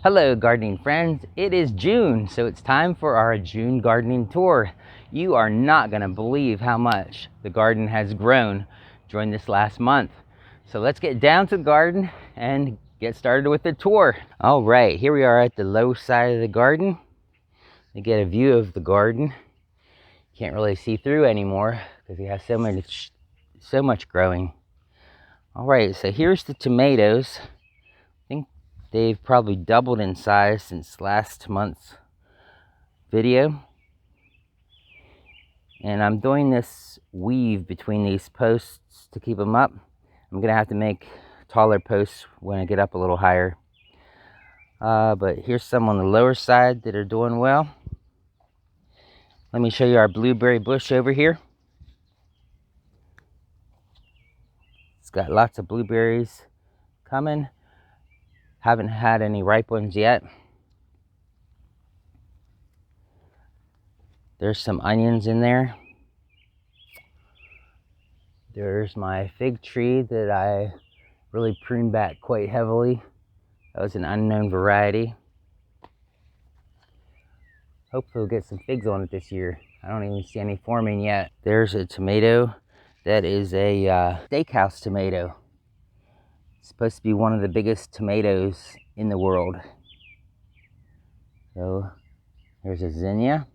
Hello gardening friends, it is June, so it's time for our June gardening tour. You are not going to believe how much the garden has grown during this last month. So let's get down to the garden and get started with the tour. All right, here we are at the low side of the garden. To get a view of the garden. Can't really see through anymore because we have so much growing. All right, so here's the tomatoes. I think they've probably doubled in size since last month's video. And I'm doing this weave between these posts to keep them up. I'm gonna have to make taller posts when I get up a little higher. But here's some on the lower side that are doing well. Let me show you our blueberry bush over here. It's got lots of blueberries coming. Haven't had any ripe ones yet. There's some onions in there. There's my fig tree that I really pruned back quite heavily. That was an unknown variety. Hopefully we'll get some figs on it this year. I don't even see any forming yet. There's a tomato. That is a steakhouse tomato. It's supposed to be one of the biggest tomatoes in the world. So there's a zinnia.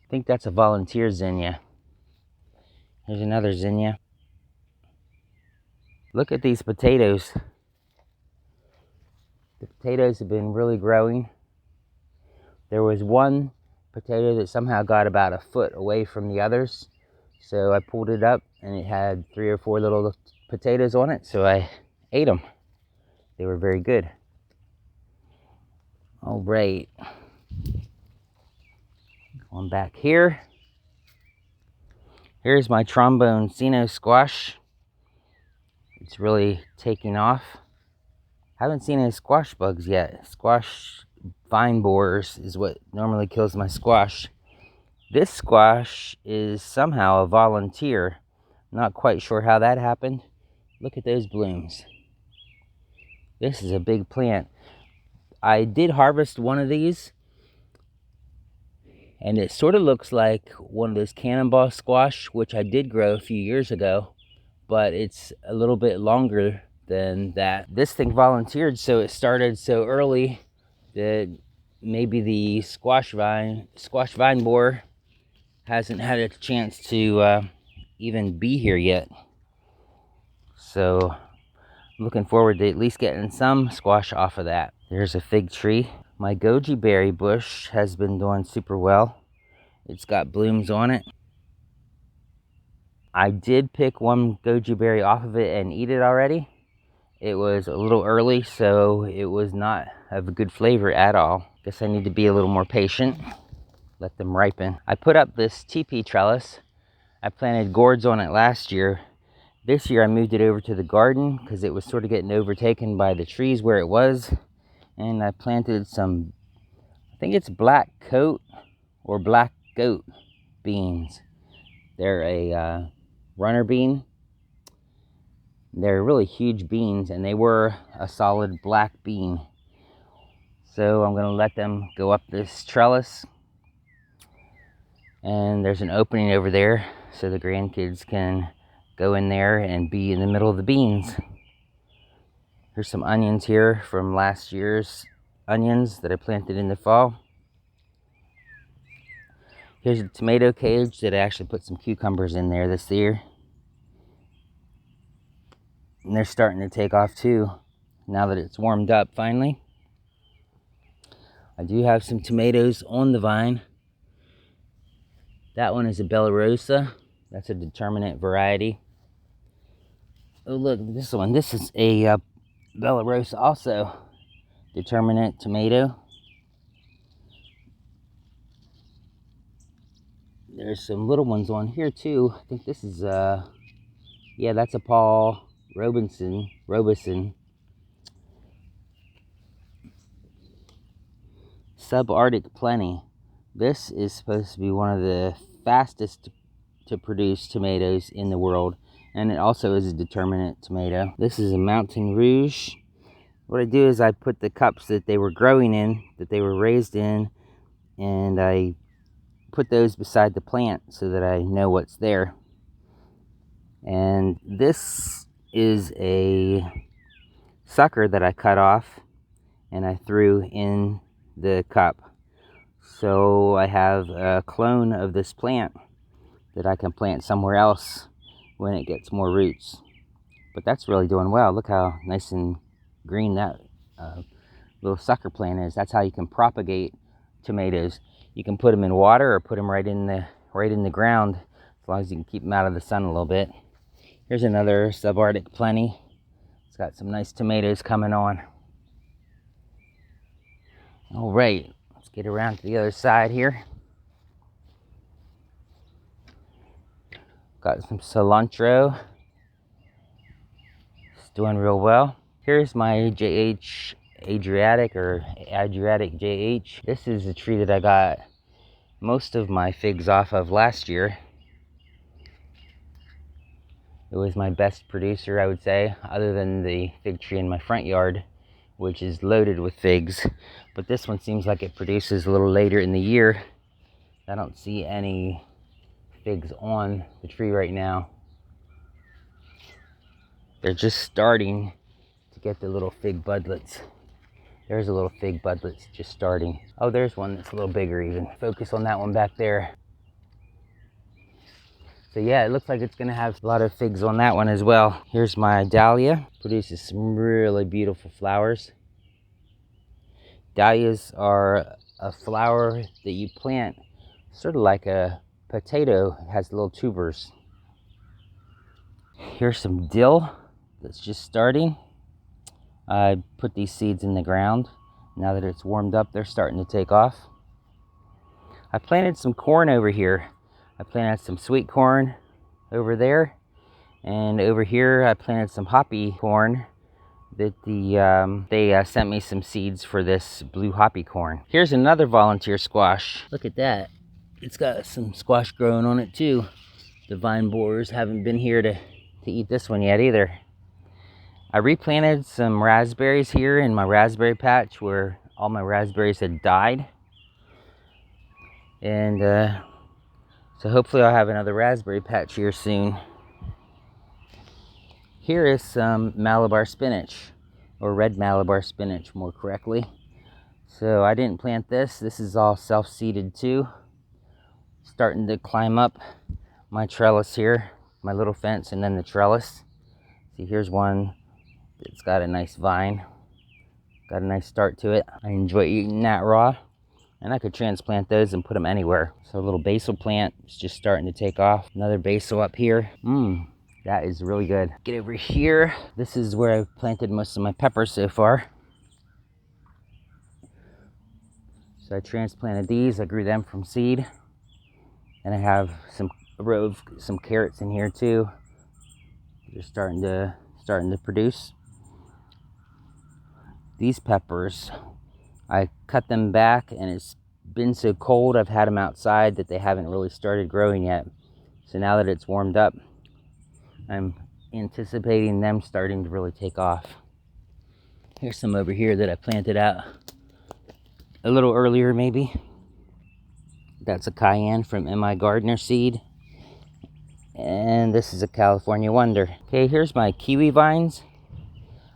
I think that's a volunteer zinnia. Here's another zinnia. Look at these potatoes. The potatoes have been really growing. There was one potato that somehow got about a foot away from the others. So I pulled it up and it had 3 or 4 little potatoes on it. So I ate them. They were very good. All right. Going back here. Here's my trombone Sino squash. It's really taking off. Haven't seen any squash bugs yet. Squash vine borers is what normally kills my squash. This squash is somehow a volunteer. Not quite sure how that happened. Look at those blooms. This is a big plant. I did harvest one of these, and it sort of looks like one of those cannonball squash, which I did grow a few years ago, but it's a little bit longer than that. This thing volunteered, so it started so early that maybe the squash vine borer hasn't had a chance to even be here yet. So I'm looking forward to at least getting some squash off of that. There's a fig tree. My goji berry bush has been doing super well. It's got blooms on it. I did pick one goji berry off of it and eat it already. It was a little early, so it was not of a good flavor at all. Guess I need to be a little more patient. Let them ripen. I put up this teepee trellis. I planted gourds on it last year. This year I moved it over to the garden because it was sort of getting overtaken by the trees where it was. And I planted some, I think it's black coat or black goat beans. They're a runner bean. They're really huge beans, and they were a solid black bean. So I'm going to let them go up this trellis. And there's an opening over there so the grandkids can go in there and be in the middle of the beans. Here's some onions here from last year's onions that I planted in the fall. Here's a tomato cage that I actually put some cucumbers in there this year. And they're starting to take off too, now that it's warmed up finally. I do have some tomatoes on the vine. That one is a Bella Rosa. That's a determinate variety. Oh look, this one. This is a Bella Rosa also. Determinate tomato. There's some little ones on here too. I think this is yeah, that's a Paul Robeson. Subarctic Plenty. This is supposed to be one of the fastest to produce tomatoes in the world, and it also is a determinate tomato. This is a Mountain Rouge. what I do is I put the cups that they were growing in, that they were raised in, and I put those beside the plant so that I know what's there. And this is a sucker that I cut off and I threw in the cup. So I have a clone of this plant that I can plant somewhere else when it gets more roots. But that's really doing well. Look how nice and green that little sucker plant is. That's how you can propagate tomatoes. You can put them in water or put them right in the ground, as long as you can keep them out of the sun a little bit. Here's another subarctic plenty. It's got some nice tomatoes coming on. All right, let's get around to the other side here. Got some cilantro. It's doing real well. Here's my JH Adriatic or Adriatic JH. This is a tree that I got most of my figs off of last year. It was my best producer, I would say, other than the fig tree in my front yard, which is loaded with figs. But this one seems like it produces a little later in the year. I don't see any figs on the tree right now. They're just starting to get the little fig budlets. There's a little fig budlets just starting. Oh, there's one that's a little bigger even. Focus on that one back there. So yeah, it looks like it's gonna have a lot of figs on that one as well. Here's my dahlia. Produces some really beautiful flowers. Dahlias are a flower that you plant sort of like a potato. It has little tubers. Here's some dill that's just starting. I put these seeds in the ground. Now that it's warmed up, they're starting to take off. I planted some corn over here. I planted some sweet corn over there, and over here I planted some hoppy corn that they sent me some seeds for this blue hoppy corn. Here's another volunteer squash. Look at that. It's got some squash growing on it too. The vine borers haven't been here to eat this one yet either. I replanted some raspberries here in my raspberry patch where all my raspberries had died. And so hopefully I'll have another raspberry patch here soon. Here is some Malabar spinach, or red Malabar spinach more correctly. So I didn't plant this. This is all self-seeded too. Starting to climb up my trellis here, my little fence, and then the trellis. See, here's one that's got a nice vine. Got a nice start to it. I enjoy eating that raw. And I could transplant those and put them anywhere. So a little basil plant is just starting to take off. Another basil up here. That is really good. Get over here. This is where I've planted most of my peppers so far. So I transplanted these. I grew them from seed. And I have a row of some carrots in here too. They're starting to produce. These peppers, I cut them back, and it's been so cold I've had them outside that they haven't really started growing yet. So now that it's warmed up, I'm anticipating them starting to really take off. Here's some over here that I planted out a little earlier maybe. That's a cayenne from M.I. Gardner seed. And this is a California Wonder. Okay, here's my kiwi vines.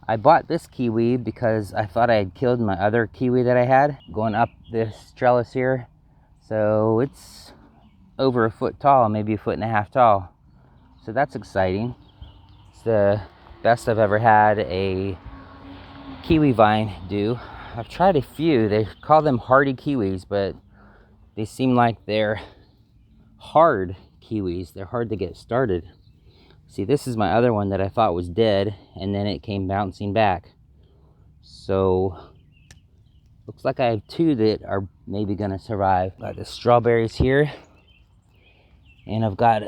I bought this kiwi because I thought I had killed my other kiwi that I had going up this trellis here. So it's over a foot tall, maybe a foot and a half tall. So that's exciting. It's the best I've ever had a kiwi vine do. I've tried a few. They call them hardy kiwis, but they seem like they're hard kiwis. They're hard to get started. See, this is my other one that I thought was dead, and then it came bouncing back. So, looks like I have two that are maybe gonna survive. Got the strawberries here, and I've got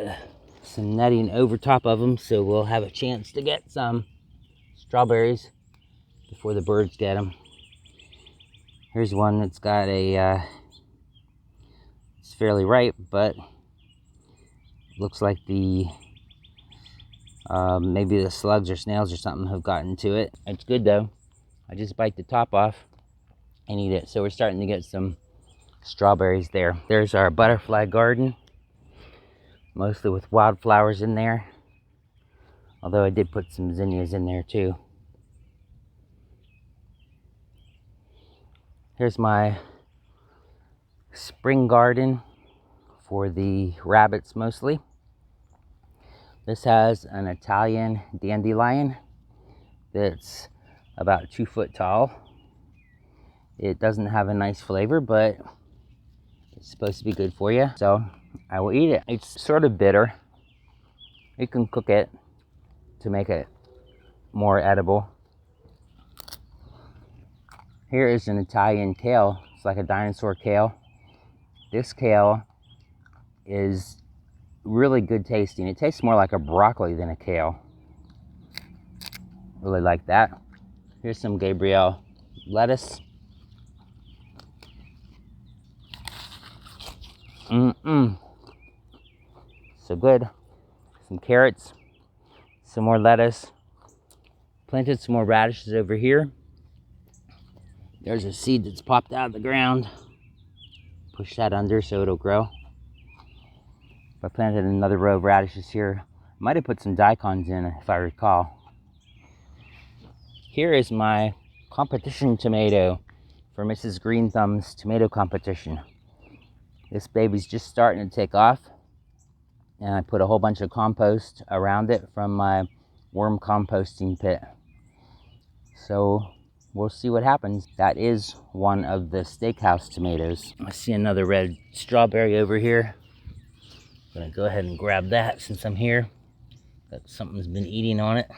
some netting over top of them, so we'll have a chance to get some strawberries before the birds get them. Here's one that's got a, it's fairly ripe, but looks like the maybe the slugs or snails or something have gotten to it. It's good though. I just bite the top off and eat it. So we're starting to get some strawberries there. There's our butterfly garden, mostly with wildflowers in there. Although I did put some zinnias in there too. Here's my spring garden for the rabbits mostly. This has an Italian dandelion that's about 2 foot tall. It doesn't have a nice flavor, but it's supposed to be good for you, so I will eat it. It's sort of bitter. You can cook it to make it more edible. Here is an Italian kale. It's like a dinosaur kale. This kale is really good tasting. It tastes more like a broccoli than a kale. Really like that. Here's some Gabrielle lettuce. So good. Some carrots, some more lettuce. Planted some more radishes over here. There's a seed that's popped out of the ground. Push that under so it'll grow. I planted another row of radishes here. Might have put some daikons in if I recall. Here is my competition tomato for Mrs. Green Thumb's tomato competition. This baby's just starting to take off, and I put a whole bunch of compost around it from my worm composting pit. So we'll see what happens. That is one of the steakhouse tomatoes. I see another red strawberry over here. I'm gonna go ahead and grab that since I'm here. That something's been eating on it.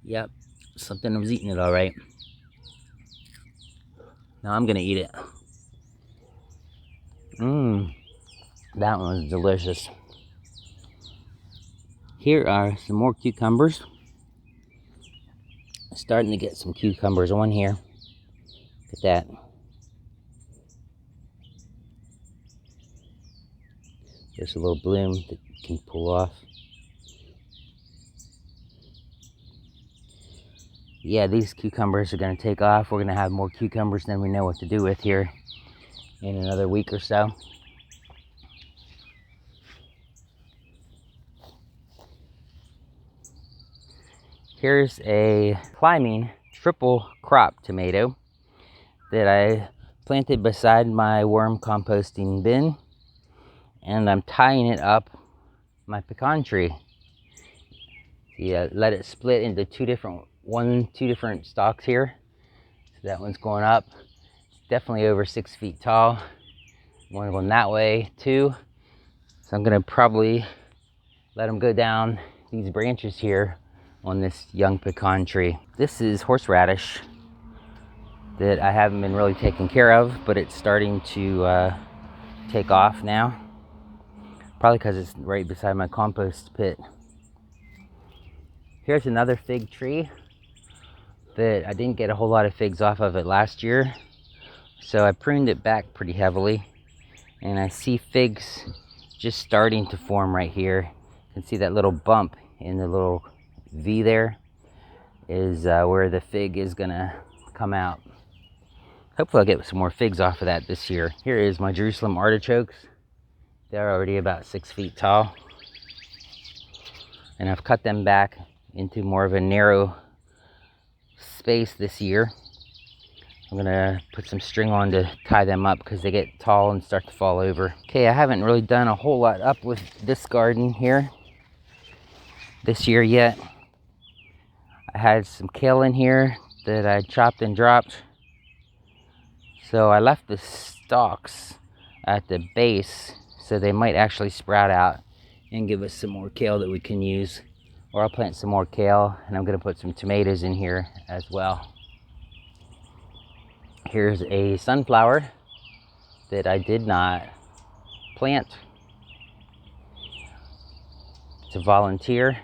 Yep, something was eating it all right. Now I'm gonna eat it. That one was delicious. Here are some more cucumbers. Starting to get some cucumbers on here. Look at that. There's a little bloom that you can pull off. Yeah, these cucumbers are going to take off. We're going to have more cucumbers than we know what to do with here in another week or so. Here's a climbing triple crop tomato that I planted beside my worm composting bin, and I'm tying it up my pecan tree. Yeah, let it split into two different stalks here. So that one's going up. It's definitely over 6 feet tall. One going that way too. So I'm gonna probably let them go down these branches here on this young pecan tree. This is horseradish that I haven't been really taking care of, but it's starting to take off now. Probably because it's right beside my compost pit. Here's another fig tree that I didn't get a whole lot of figs off of it last year. So I pruned it back pretty heavily. And I see figs just starting to form right here. You can see that little bump in the little V there is where the fig is gonna come out. Hopefully I'll get some more figs off of that this year. Here is my Jerusalem artichokes. They're already about 6 feet tall. And I've cut them back into more of a narrow space this year. I'm gonna put some string on to tie them up because they get tall and start to fall over. Okay, I haven't really done a whole lot up with this garden here this year yet. I had some kale in here that I chopped and dropped. So I left the stalks at the base so they might actually sprout out and give us some more kale that we can use. Or I'll plant some more kale, and I'm gonna put some tomatoes in here as well. Here's a sunflower that I did not plant. It's a volunteer.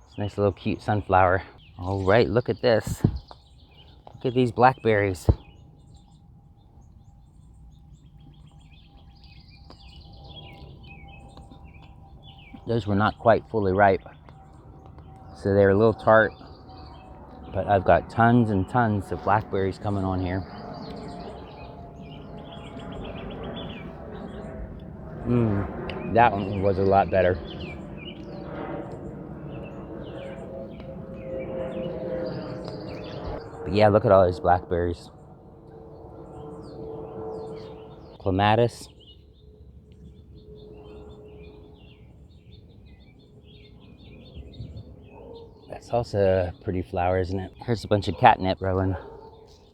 It's a nice little cute sunflower. All right, look at this. Look at these blackberries. Those were not quite fully ripe, so they're a little tart, but I've got tons and tons of blackberries coming on here. That one was a lot better. But yeah, look at all those blackberries. Clematis. That's also a pretty flower, isn't it? Here's a bunch of catnip growing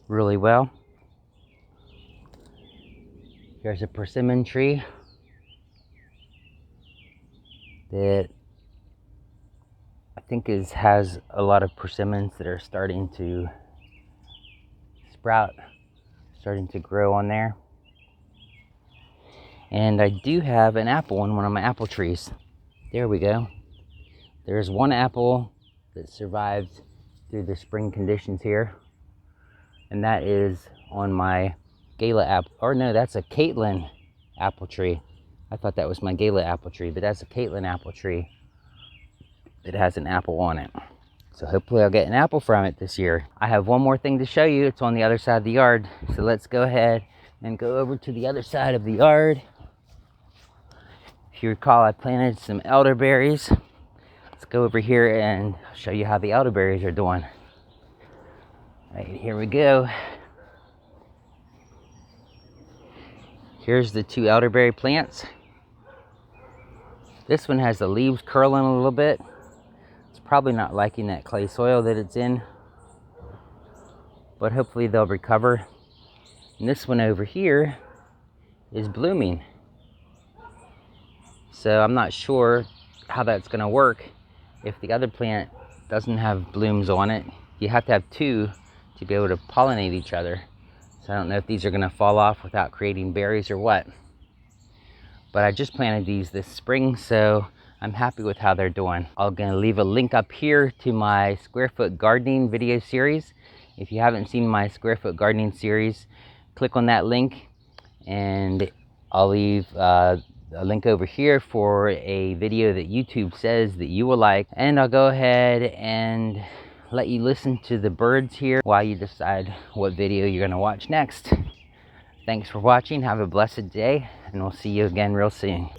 really well. Here's a persimmon tree that I think has a lot of persimmons that are starting to sprout, starting to grow on there. And I do have an apple on one of my apple trees. There we go. There's one apple that survived through the spring conditions here, and that is on my Gala apple, or no, that's a Caitlin apple tree. I thought that was my Gala apple tree, but that's a Caitlin apple tree that has an apple on it. So hopefully I'll get an apple from it this year. I have one more thing to show you. It's on the other side of the yard. So let's go ahead and go over to the other side of the yard. If you recall, I planted some elderberries. Let's go over here and show you how the elderberries are doing. Right, here we go. Here's the 2 elderberry plants. This one has the leaves curling a little bit. It's probably not liking that clay soil that it's in, but hopefully they'll recover. And this one over here is blooming. So I'm not sure how that's going to work if the other plant doesn't have blooms on it. You have to have 2 to be able to pollinate each other. So I don't know if these are going to fall off without creating berries or what. But I just planted these this spring, so I'm happy with how they're doing. I'm going to leave a link up here to my square foot gardening video series. If you haven't seen my square foot gardening series, click on that link, and I'll leave a link over here for a video that YouTube says that you will like. And I'll go ahead and let you listen to the birds here while you decide what video you're going to watch next. Thanks for watching. Have a blessed day, and we'll see you again real soon.